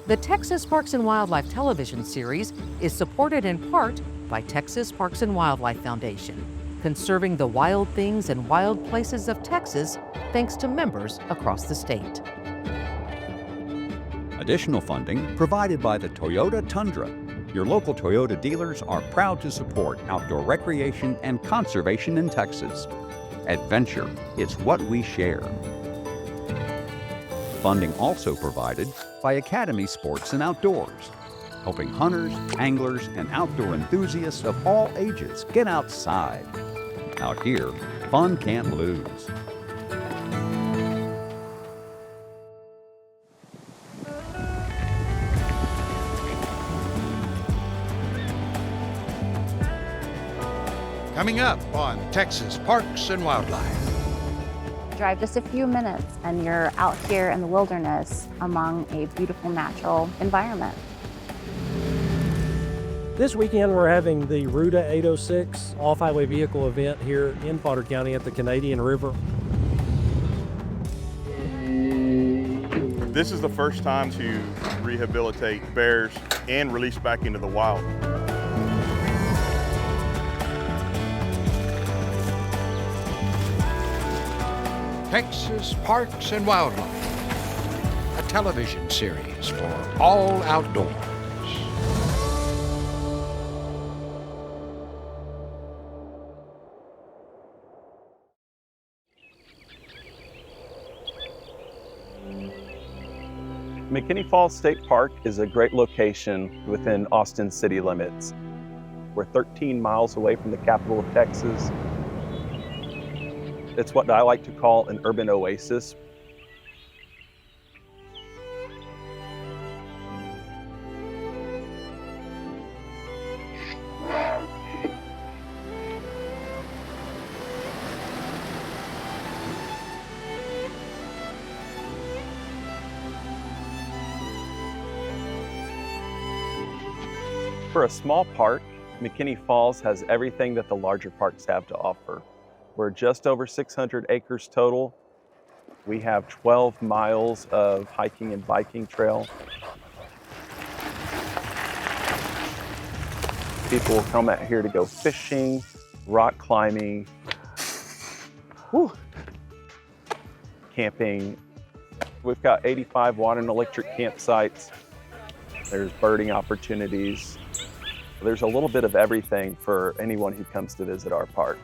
The Texas Parks and Wildlife television series is supported in part by Texas Parks and Wildlife Foundation, conserving the wild things and wild places of Texas thanks to members across the state. Additional funding provided by the Toyota Tundra. Your local Toyota dealers are proud to support outdoor recreation and conservation in Texas. Adventure is what we share. Funding also provided by Academy Sports and Outdoors, helping hunters, anglers, and outdoor enthusiasts of all ages get outside. Out here, fun can't lose. Coming up on Texas Parks and Wildlife. Drive just a few minutes and you're out here in the wilderness among a beautiful natural environment. This weekend we're having the RUTA 806 off-highway vehicle event here in Potter County at the Canadian River. This is the first time to rehabilitate bears and release back into the wild. Texas Parks and Wildlife, a television series for all outdoors. McKinney Falls State Park is a great location within Austin city limits. We're 13 miles away from the capital of Texas. It's what I like to call an urban oasis. For a small park, McKinney Falls has everything that the larger parks have to offer. We're just over 600 acres total. We have 12 miles of hiking and biking trail. People will come out here to go fishing, rock climbing, camping. We've got 85 water and electric campsites. There's birding opportunities. There's a little bit of everything for anyone who comes to visit our park.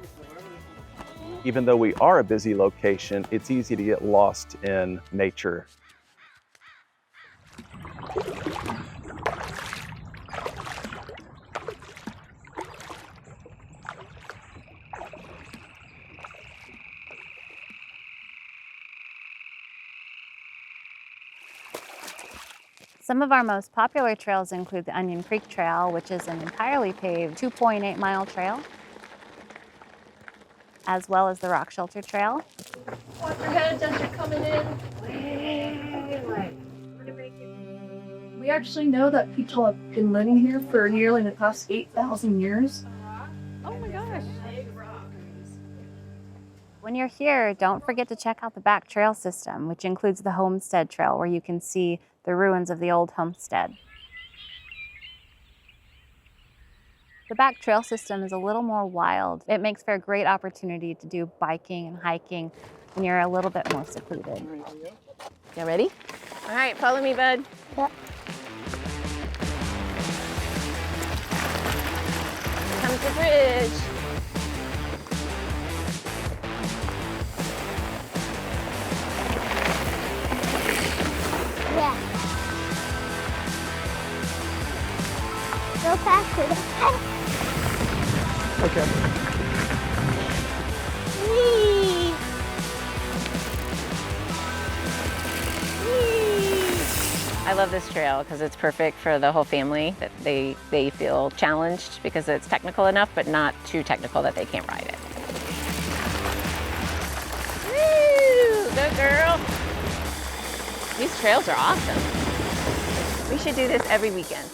Even though we are a busy location, it's easy to get lost in nature. Some of our most popular trails include the Onion Creek Trail, which is an entirely paved 2.8-mile trail, as well as the Rock Shelter Trail. Watch your heads as you're coming in. We actually know that people have been living here for nearly the past 8,000 years. Oh my gosh. When you're here, don't forget to check out the back trail system, which includes the Homestead Trail, where you can see the ruins of the old homestead. The back trail system is a little more wild. It makes for a great opportunity to do biking and hiking when you're a little bit more secluded. You ready? All right, follow me, bud. Yep. Comes the bridge. Yeah. Go faster. Okay. Whee! I love this trail because it's perfect for the whole family. That they feel challenged because it's technical enough, but not too technical that they can't ride it. Woo! Go girl! These trails are awesome. We should do this every weekend.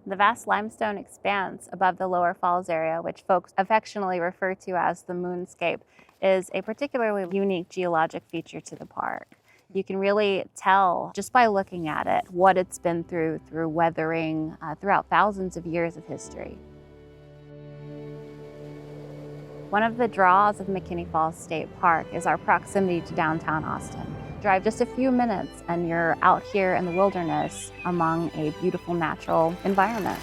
The vast limestone expanse above the lower falls area, which folks affectionately refer to as the moonscape, is a particularly unique geologic feature to the park. You can really tell just by looking at it what it's been through weathering throughout thousands of years of history. One of the draws of McKinney Falls State Park is our proximity to downtown Austin. Drive just a few minutes and you're out here in the wilderness among a beautiful natural environment.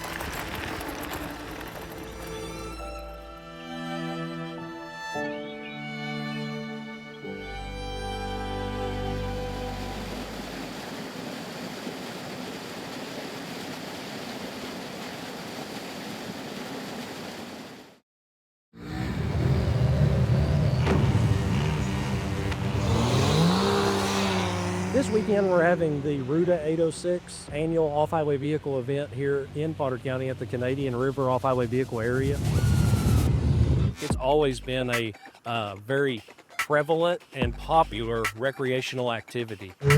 This weekend we're having the RUTA 806 annual off-highway vehicle event here in Potter County at the Canadian River off-highway vehicle area. It's always been a very prevalent and popular recreational activity. The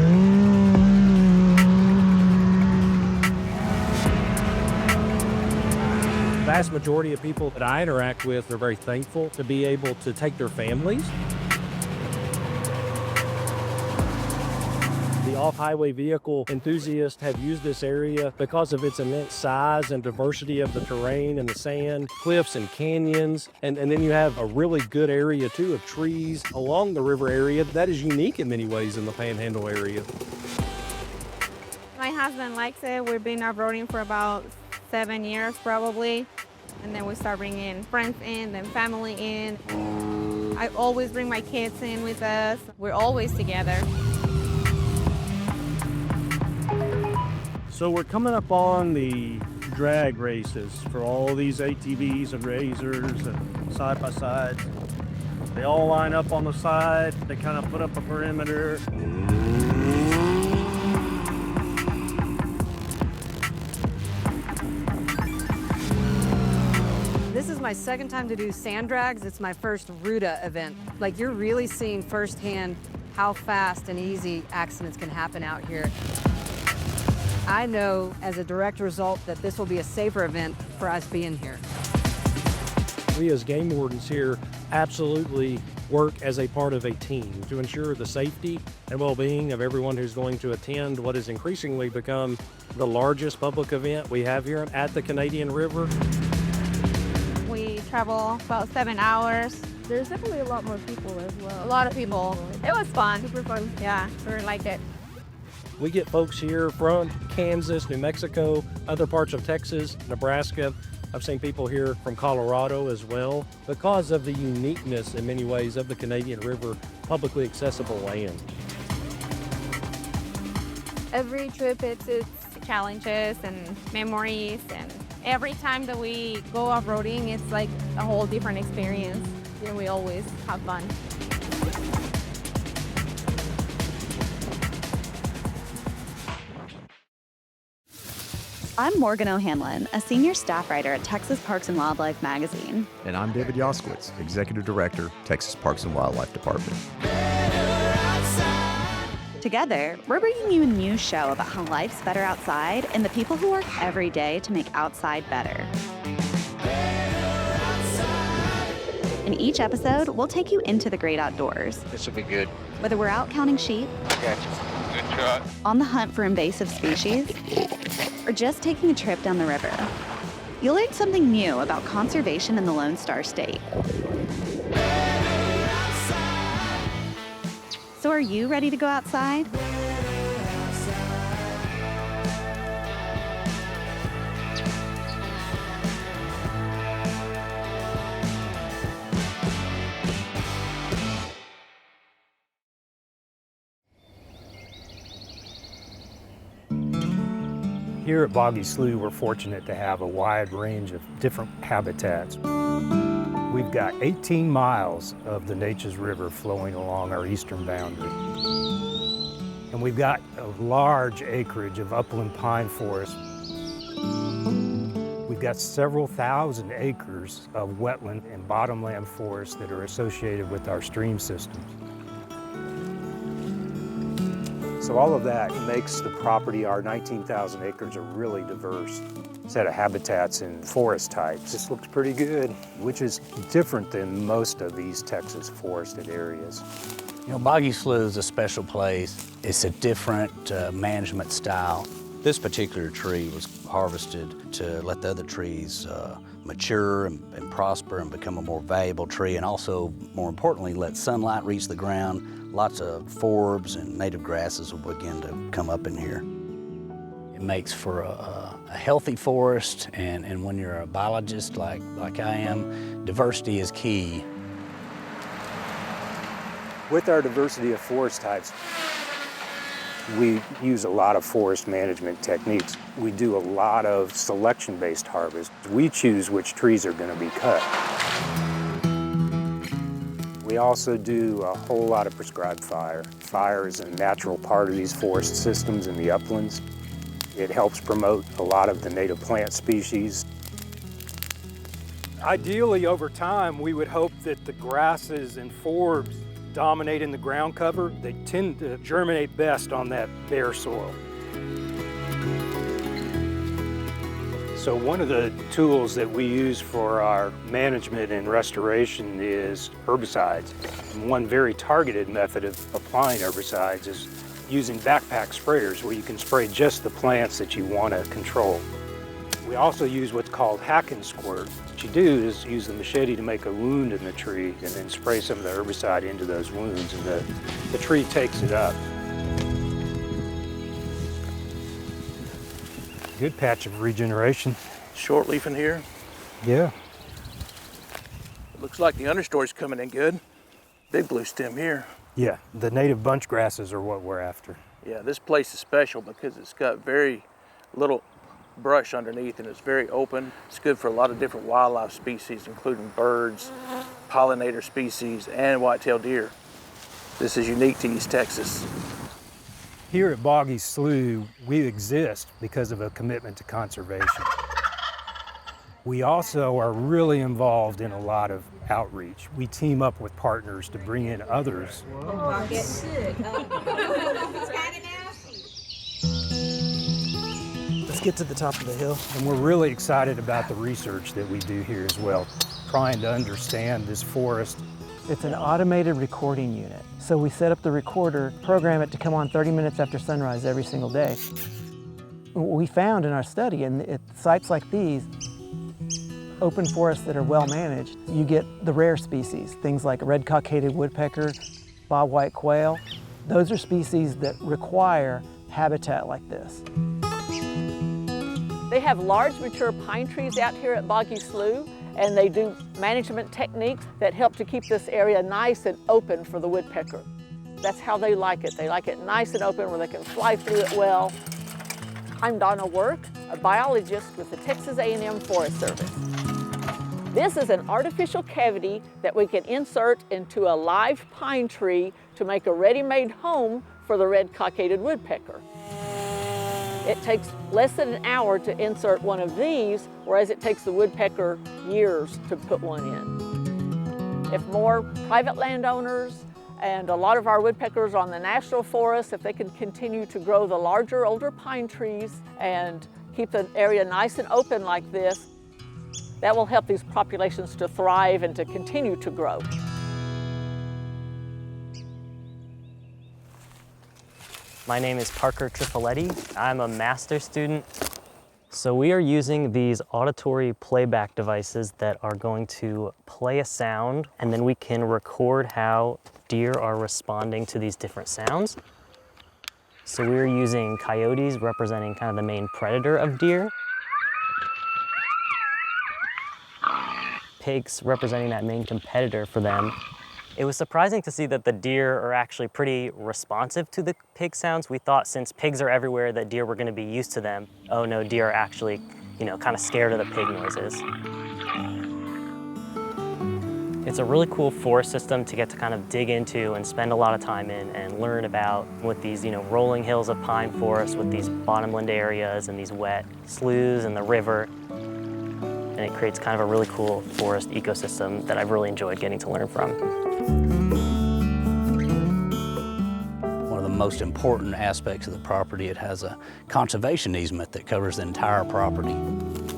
vast majority of people that I interact with are very thankful to be able to take their families. The off-highway vehicle enthusiasts have used this area because of its immense size and diversity of the terrain and the sand, cliffs and canyons, and then you have a really good area too of trees along the river area that is unique in many ways in the Panhandle area. My husband likes it. We've been off-roading for about 7 years probably, and then we start bringing friends in, then family in. I always bring my kids in with us. We're always together. So we're coming up on the drag races for all these ATVs and razors and side-by-sides. They all line up on the side. They kind of put up a perimeter. This is my second time to do sand drags. It's my first RUTA event. Like, you're really seeing firsthand how fast and easy accidents can happen out here. I know as a direct result that this will be a safer event for us being here. We as game wardens here absolutely work as a part of a team to ensure the safety and well-being of everyone who's going to attend what has increasingly become the largest public event we have here at the Canadian River. We travel about 7 hours. There's definitely a lot more people as well. A lot of people. It was fun. Super fun. Yeah, we liked it. We get folks here from Kansas, New Mexico, other parts of Texas, Nebraska. I've seen people here from Colorado as well because of the uniqueness in many ways of the Canadian River publicly accessible land. Every trip it's challenges and memories, and every time that we go off-roading it's like a whole different experience. You know, we always have fun. I'm Morgan O'Hanlon, a senior staff writer at Texas Parks and Wildlife magazine. And I'm David Yoskowitz, Executive Director, Texas Parks and Wildlife Department. Together, we're bringing you a new show about how life's better outside and the people who work every day to make outside better. In each episode, we'll take you into the great outdoors. This will be good. Whether we're out counting sheep, Gotcha. Good shot. on the hunt for invasive species, or just taking a trip down the river, you'll learn something new about conservation in the Lone Star State. So are you ready to go outside? Here at Boggy Slough, we're fortunate to have a wide range of different habitats. We've got 18 miles of the Neches River flowing along our eastern boundary. And we've got a large acreage of upland pine forest. We've got several thousand acres of wetland and bottomland forests that are associated with our stream systems. So all of that makes the property, our 19,000 acres, are really diverse. set of habitats and forest types. This looks pretty good, which is different than most of these Texas forested areas. You know, Boggy Slough is a special place. It's a different management style. This particular tree was harvested to let the other trees mature and prosper and become a more valuable tree, and also, more importantly, let sunlight reach the ground. Lots of forbs and native grasses will begin to come up in here. It makes for a healthy forest, and when you're a biologist like I am, diversity is key. With our diversity of forest types, we use a lot of forest management techniques. We do a lot of selection-based harvest. We choose which trees are going to be cut. We also do a whole lot of prescribed fire. Fire is a natural part of these forest systems in the uplands. It helps promote a lot of the native plant species. Ideally, over time, we would hope that the grasses and forbs dominate in the ground cover. They tend to germinate best on that bare soil. So one of the tools that we use for our management and restoration is herbicides. And one very targeted method of applying herbicides is using backpack sprayers, where you can spray just the plants that you want to control. We also use what's called hack and squirt. What you do is use the machete to make a wound in the tree and then spray some of the herbicide into those wounds, and the tree takes it up. Good patch of regeneration. Short leaf in here. Yeah. It looks like the understory's coming in good. Big blue stem here. Yeah, the native bunch grasses are what we're after. Yeah, this place is special because it's got very little brush underneath and it's very open. It's good for a lot of different wildlife species, including birds, pollinator species, and white-tailed deer. This is unique to East Texas. Here at Boggy Slough, we exist because of a commitment to conservation. We also are really involved in a lot of outreach. We team up with partners to bring in others. Oh, get sick. Let's get to the top of the hill. And we're really excited about the research that we do here as well, trying to understand this forest. It's an automated recording unit. So we set up the recorder, program it to come on 30 minutes after sunrise every single day. What we found in our study, and at sites like these, open forests that are well managed, you get the rare species, things like red cockaded woodpecker, bobwhite quail. Those are species that require habitat like this. They have large mature pine trees out here at Boggy Slough, and they do management techniques that help to keep this area nice and open for the woodpecker. That's how they like it. They like it nice and open where they can fly through it well. I'm Donna Work, a biologist with the Texas A&M Forest Service. This is an artificial cavity that we can insert into a live pine tree to make a ready-made home for the red cockaded woodpecker. It takes less than an hour to insert one of these, whereas it takes the woodpecker years to put one in. If more private landowners and a lot of our woodpeckers on the national forest, if they can continue to grow the larger, older pine trees and keep the area nice and open like this, that will help these populations to thrive and to continue to grow. My name is Parker Trifoletti. I'm a master's student. So we are using these auditory playback devices that are going to play a sound, and then we can record how deer are responding to these different sounds. So we're using coyotes representing kind of the main predator of deer. Pigs representing that main competitor for them. It was surprising to see that the deer are actually pretty responsive to the pig sounds. We thought since pigs are everywhere that deer were going to be used to them. Oh no, deer are actually, kind of scared of the pig noises. It's a really cool forest system to get to kind of dig into and spend a lot of time in and learn about with these, rolling hills of pine forest with these bottomland areas and these wet sloughs and the river. And it creates kind of a really cool forest ecosystem that I've really enjoyed getting to learn from. One of the most important aspects of the property, it has a conservation easement that covers the entire property.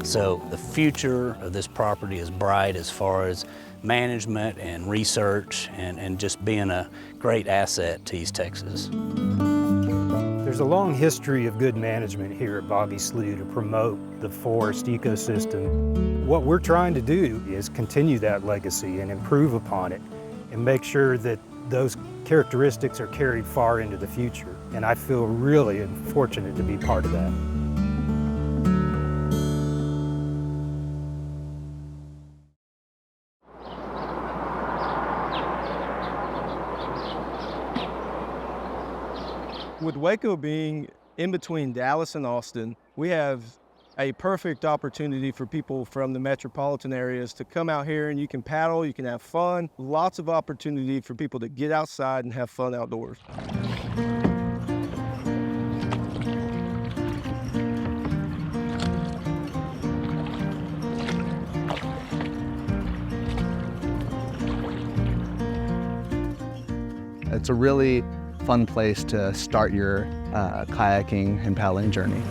So the future of this property is bright as far as management and research and just being a great asset to East Texas. There's a long history of good management here at Boggy Slough to promote the forest ecosystem. What we're trying to do is continue that legacy and improve upon it and make sure that those characteristics are carried far into the future. And I feel really fortunate to be part of that. With Waco being in between Dallas and Austin, we have a perfect opportunity for people from the metropolitan areas to come out here and you can paddle, you can have fun. Lots of opportunity for people to get outside and have fun outdoors. It's a really fun place to start your kayaking and paddling journey.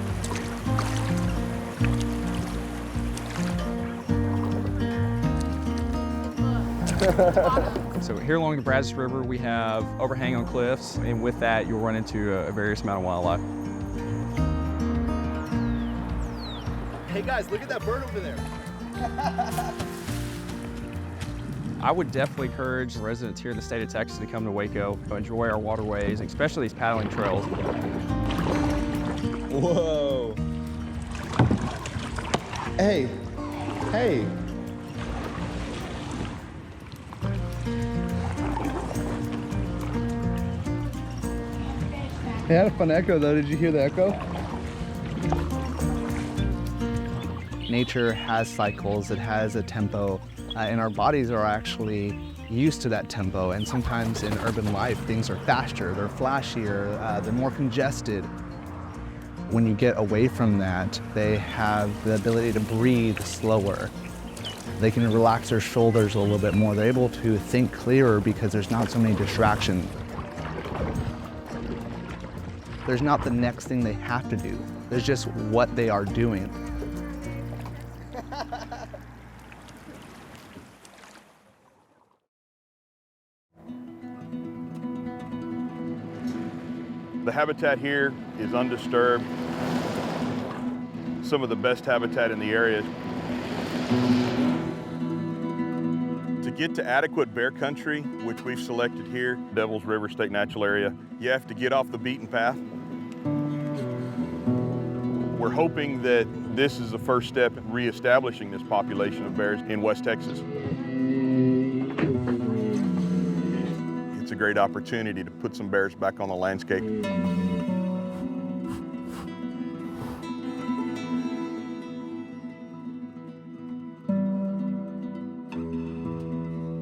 So here along the Brazos River, we have overhang on cliffs, and with that, you'll run into a various amount of wildlife. Hey guys, look at that bird over there. I would definitely encourage residents here in the state of Texas to come to Waco, enjoy our waterways, especially these paddling trails. Whoa. Hey, hey. It had a fun echo though, did you hear the echo? Nature has cycles, it has a tempo, and our bodies are actually used to that tempo, and sometimes in urban life things are faster, they're flashier, they're more congested. When you get away from that, they have the ability to breathe slower. They can relax their shoulders a little bit more. They're able to think clearer because there's not so many distractions. There's not the next thing they have to do. There's just what they are doing. The habitat here is undisturbed. Some of the best habitat in the area. To get to adequate bear country, which we've selected here, Devil's River State Natural Area, you have to get off the beaten path. We're hoping that this is the first step in reestablishing this population of bears in West Texas. It's a great opportunity to put some bears back on the landscape.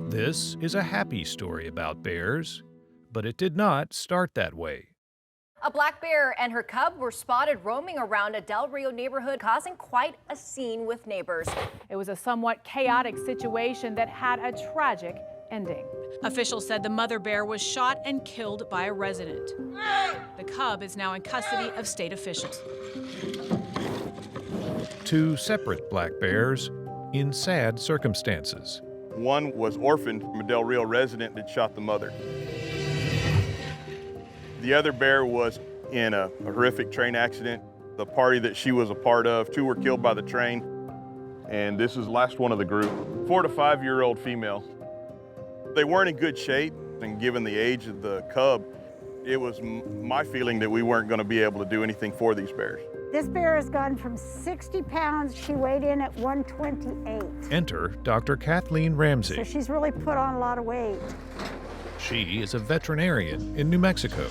This is a happy story about bears, but it did not start that way. A black bear and her cub were spotted roaming around a Del Rio neighborhood, causing quite a scene with neighbors. It was a somewhat chaotic situation that had a tragic ending. Officials said the mother bear was shot and killed by a resident. The cub is now in custody of state officials. Two separate black bears in sad circumstances. One was orphaned from a Del Rio resident that shot the mother. The other bear was in a horrific train accident. The party that she was a part of, two were killed by the train, and this is the last one of the group. 4 to 5 year old female. They weren't in good shape, and given the age of the cub, it was my feeling that we weren't going to be able to do anything for these bears. This bear has gone from 60 pounds, she weighed in at 128. Enter Dr. Kathleen Ramsey. So she's really put on a lot of weight. She is a veterinarian in New Mexico.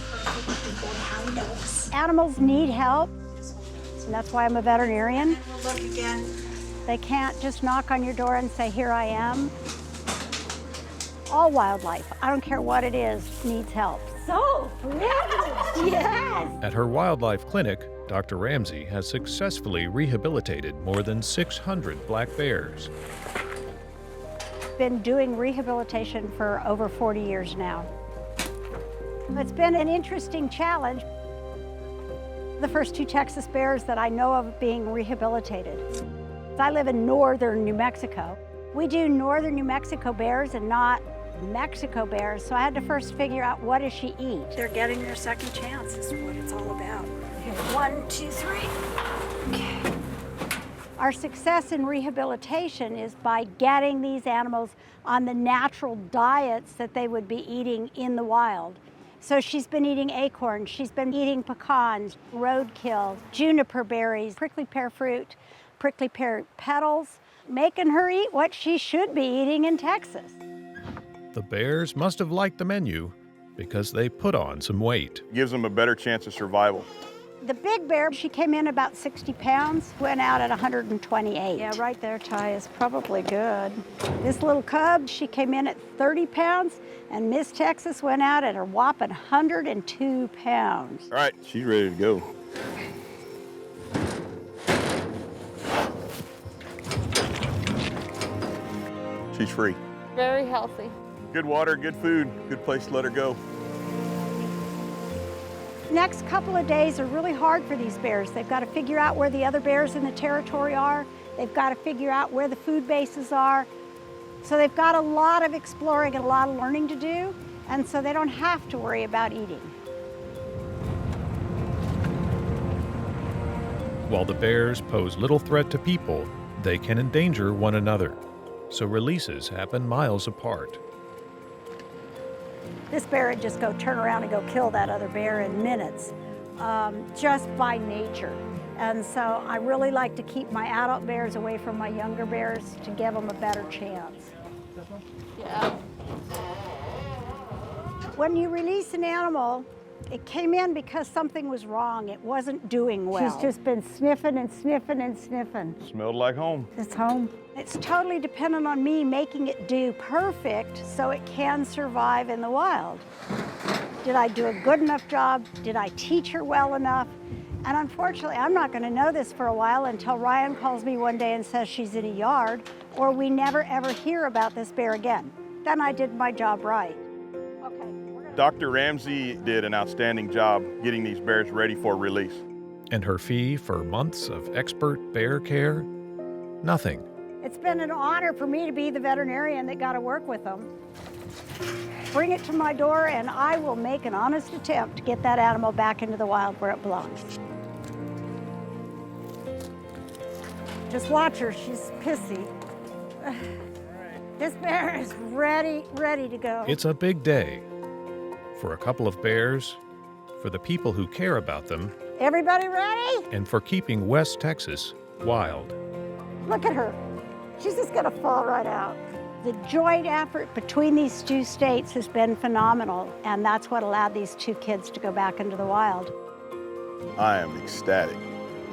Animals need help, and that's why I'm a veterinarian. Look again. They can't just knock on your door and say, here I am. All wildlife, I don't care what it is, needs help. So, yes! At her wildlife clinic, Dr. Ramsey has successfully rehabilitated more than 600 black bears. Been doing rehabilitation for over 40 years now. It's been an interesting challenge. The first 2 Texas bears that I know of being rehabilitated. I live in northern New Mexico. We do northern New Mexico bears and not Mexico bears, so I had to first figure out what does she eat. They're getting their second chance is what it's all about. 1, 2, 3. Okay. Our success in rehabilitation is by getting these animals on the natural diets that they would be eating in the wild. So she's been eating acorns, she's been eating pecans, roadkill, juniper berries, prickly pear fruit, prickly pear petals, making her eat what she should be eating in Texas. The bears must have liked the menu because they put on some weight. Gives them a better chance of survival. The big bear, she came in about 60 pounds, went out at 128. Yeah, right there, Ty, is probably good. This little cub, she came in at 30 pounds, and Miss Texas went out at a whopping 102 pounds. All right, she's ready to go. She's free. Very healthy. Good water, good food, good place to let her go. Next couple of days are really hard for these bears. They've got to figure out where the other bears in the territory are. They've got to figure out where the food bases are. So they've got a lot of exploring and a lot of learning to do, and so they don't have to worry about eating. While the bears pose little threat to people, they can endanger one another. So releases happen miles apart. This bear would just go turn around and go kill that other bear in minutes, just by nature. And so I really like to keep my adult bears away from my younger bears to give them a better chance. Yeah. When you release an animal, it came in because something was wrong. It wasn't doing well. She's just been sniffing and sniffing and sniffing. Smelled like home. It's home. It's totally dependent on me making it do perfect so it can survive in the wild. Did I do a good enough job? Did I teach her well enough? And unfortunately, I'm not going to know this for a while until Ryan calls me one day and says she's in a yard, or we never ever hear about this bear again. Then I did my job right. Dr. Ramsey did an outstanding job getting these bears ready for release. And her fee for months of expert bear care? Nothing. It's been an honor for me to be the veterinarian that got to work with them. Bring it to my door and I will make an honest attempt to get that animal back into the wild where it belongs. Just watch her, she's pissy. This bear is ready to go. It's a big day. For a couple of bears, for the people who care about them. Everybody ready? And for keeping West Texas wild. Look at her. She's just gonna fall right out. The joint effort between these 2 states has been phenomenal, and that's what allowed these 2 kids to go back into the wild. I am ecstatic.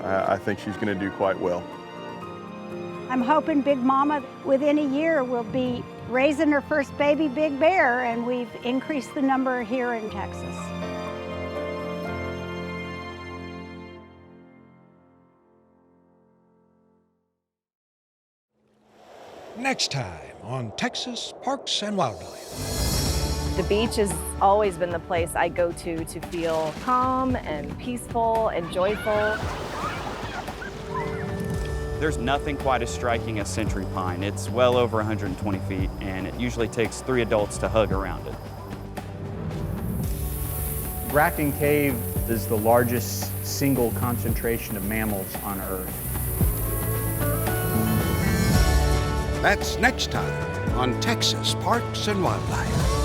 I think she's gonna do quite well. I'm hoping Big Mama, within a year, will be raising her first baby big bear, and we've increased the number here in Texas. Next time on Texas Parks and Wildlife. The beach has always been the place I go to feel calm and peaceful and joyful. There's nothing quite as striking as century pine. It's well over 120 feet, and it usually takes 3 adults to hug around it. Grafton Cave is the largest single concentration of mammals on Earth. That's next time on Texas Parks and Wildlife.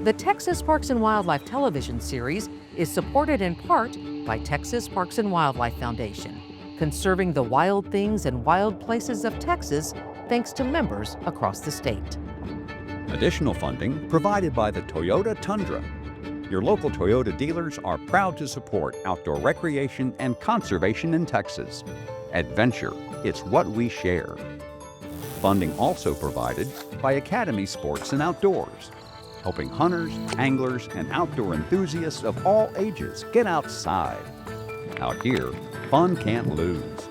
The Texas Parks and Wildlife television series is supported in part by Texas Parks and Wildlife Foundation, conserving the wild things and wild places of Texas thanks to members across the state. Additional funding provided by the Toyota Tundra. Your local Toyota dealers are proud to support outdoor recreation and conservation in Texas. Adventure, it's what we share. Funding also provided by Academy Sports and Outdoors, helping hunters, anglers, and outdoor enthusiasts of all ages get outside. Out here, fun can't lose.